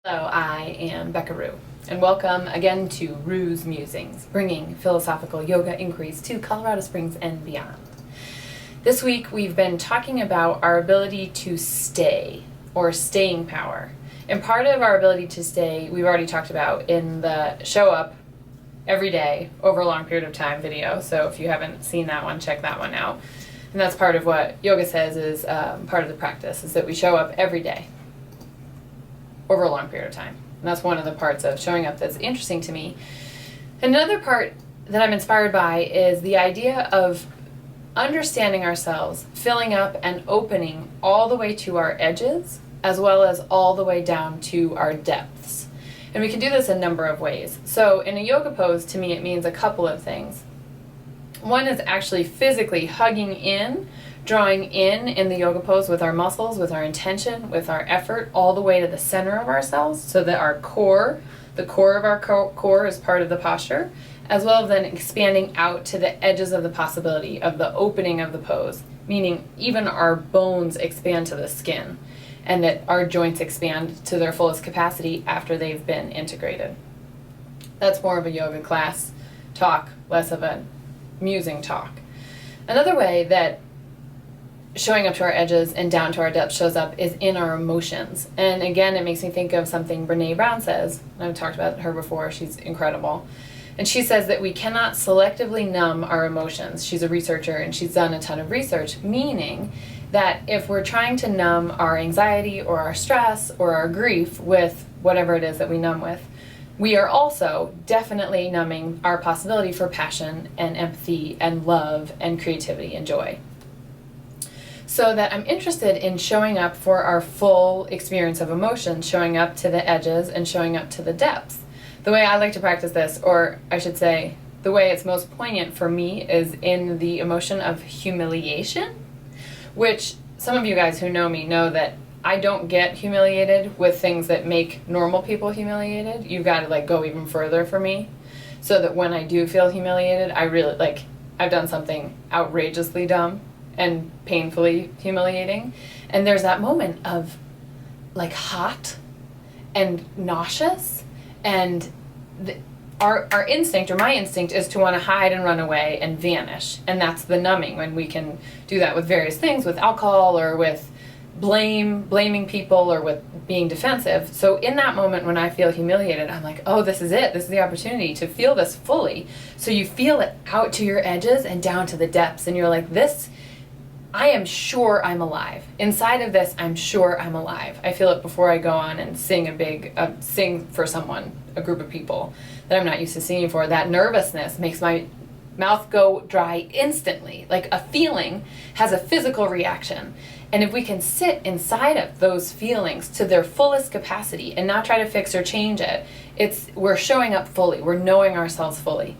Hello, I am Becca Rue, and welcome again to Rue's Musings, bringing philosophical yoga inquiries to Colorado Springs and beyond. This week we've been talking about our ability to stay, or staying power. And part of our ability to stay, we've already talked about in the show up every day over a long period of time video, so if you haven't seen that one, check that one out. And that's part of what yoga says is part of the practice, is that we show up every day over a long period of time. And that's one of the parts of showing up that's interesting to me. Another part that I'm inspired by is the idea of understanding ourselves, filling up and opening all the way to our edges, as well as all the way down to our depths. And we can do this a number of ways. So in a yoga pose, to me, it means a couple of things. One is actually physically hugging in, drawing in the yoga pose with our muscles, with our intention, with our effort, all the way to the center of ourselves, so that our core, the core of our core is part of the posture, as well as then expanding out to the edges of the possibility of the opening of the pose, meaning even our bones expand to the skin, and that our joints expand to their fullest capacity after they've been integrated. That's more of a yoga class talk, less of a musing talk. Another way that showing up to our edges and down to our depths shows up is in our emotions. And again, it makes me think of something Brene Brown says. I've talked about her before. She's incredible. And she says that we cannot selectively numb our emotions. She's a researcher and she's done a ton of research, meaning that if we're trying to numb our anxiety or our stress or our grief with whatever it is that we numb with, we are also definitely numbing our possibility for passion and empathy and love and creativity and joy. So that I'm interested in showing up for our full experience of emotion, showing up to the edges and showing up to the depths. The way I like to practice this, or I should say, the way it's most poignant for me is in the emotion of humiliation, which some of you guys who know me know that I don't get humiliated with things that make normal people humiliated. You've got to go even further for me, so that when I do feel humiliated, I really I've done something outrageously dumb and painfully humiliating, and there's that moment of hot and nauseous, and our instinct, or my instinct, is to want to hide and run away and vanish, and that's the numbing, when we can do that with various things, with alcohol or with blaming people or with being defensive. So in that moment when I feel humiliated, I'm like, oh, this is it. This is the opportunity to feel this fully. So you feel it out to your edges and down to the depths, and you're like, this, I am sure I'm alive. Inside of this, I'm sure I'm alive. I feel it before I go on and sing for someone, a group of people that I'm not used to singing for. That nervousness makes my mouth go dry instantly. Like a feeling has a physical reaction. And if we can sit inside of those feelings to their fullest capacity and not try to fix or change it, we're showing up fully. We're knowing ourselves fully.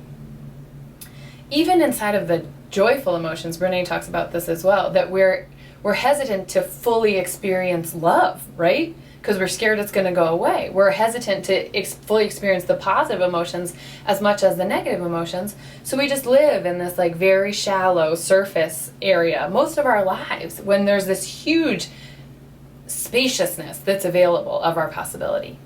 Even inside of the joyful emotions, Brene talks about this as well, that we're hesitant to fully experience love, right? Because we're scared it's going to go away. We're hesitant to fully experience the positive emotions as much as the negative emotions. So we just live in this very shallow surface area most of our lives, when there's this huge spaciousness that's available of our possibility.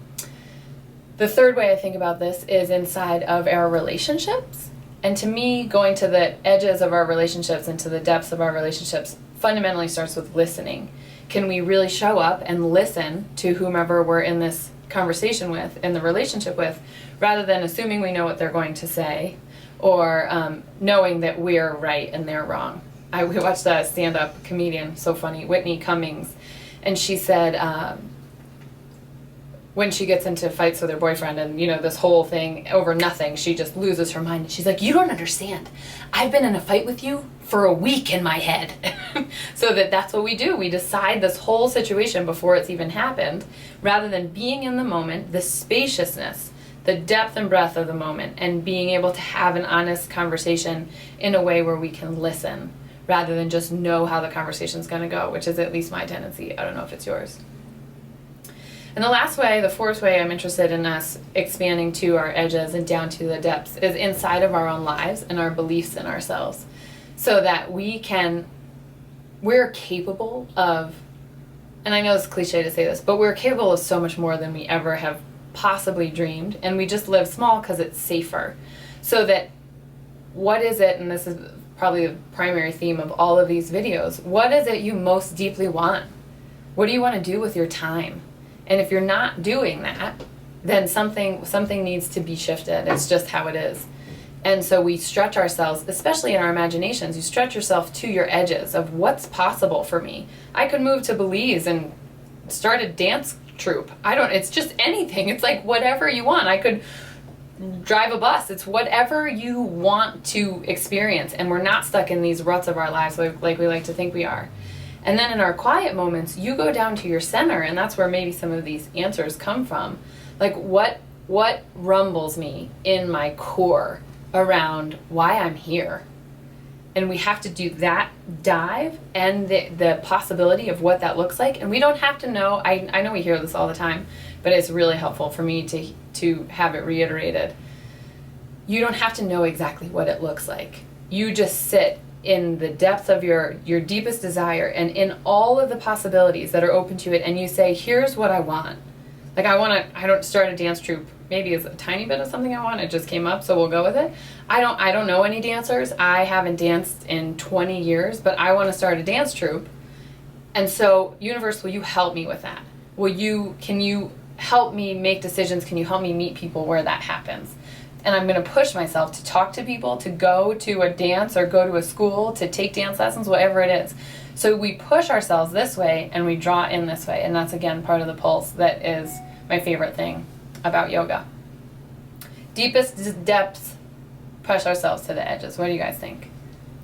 The third way I think about this is inside of our relationships. And to me, going to the edges of our relationships and to the depths of our relationships fundamentally starts with listening. Can we really show up and listen to whomever we're in this conversation with, in the relationship with, rather than assuming we know what they're going to say, or knowing that we're right and they're wrong? We watched a stand-up comedian, so funny, Whitney Cummings, and she said, when she gets into fights with her boyfriend and, this whole thing over nothing, she just loses her mind. She's like, you don't understand. I've been in a fight with you for a week in my head. So that's what we do. We decide this whole situation before it's even happened, rather than being in the moment, the spaciousness, the depth and breadth of the moment, and being able to have an honest conversation in a way where we can listen, rather than just know how the conversation's going to go, which is at least my tendency. I don't know if it's yours. And the last way, the fourth way I'm interested in us expanding to our edges and down to the depths, is inside of our own lives and our beliefs in ourselves, so that we're capable of and I know it's cliche to say this, but we're capable of so much more than we ever have possibly dreamed, and we just live small because it's safer. So that, what is it, and this is probably the primary theme of all of these videos, what is it you most deeply want? What do you want to do with your time? And if you're not doing that, then something needs to be shifted. It's just how it is. And so we stretch ourselves, especially in our imaginations, you stretch yourself to your edges of what's possible for me. I could move to Belize and start a dance troupe. It's just anything. It's like whatever you want. I could drive a bus. It's whatever you want to experience. And we're not stuck in these ruts of our lives like we like to think we are. And then in our quiet moments, you go down to your center, and that's where maybe some of these answers come from. Like what rumbles me in my core around why I'm here. And we have to do that dive and the possibility of what that looks like. And we don't have to know, I know we hear this all the time, but it's really helpful for me to have it reiterated. You don't have to know exactly what it looks like. You just sit in the depth of your deepest desire and in all of the possibilities that are open to it, and you say, here's what I want. Like I don't start a dance troupe. Maybe it's a tiny bit of something I want. It just came up, so we'll go with it. I don't know any dancers. I haven't danced in 20 years, but I want to start a dance troupe. And so, universe, will you help me with that? Can you help me make decisions? Can you help me meet people where that happens? And I'm going to push myself to talk to people, to go to a dance or go to a school, to take dance lessons, whatever it is. So we push ourselves this way and we draw in this way. And that's, again, part of the pulse that is my favorite thing about yoga. Deepest depths, push ourselves to the edges. What do you guys think?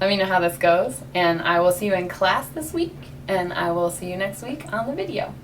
Let me know how this goes. And I will see you in class this week. And I will see you next week on the video.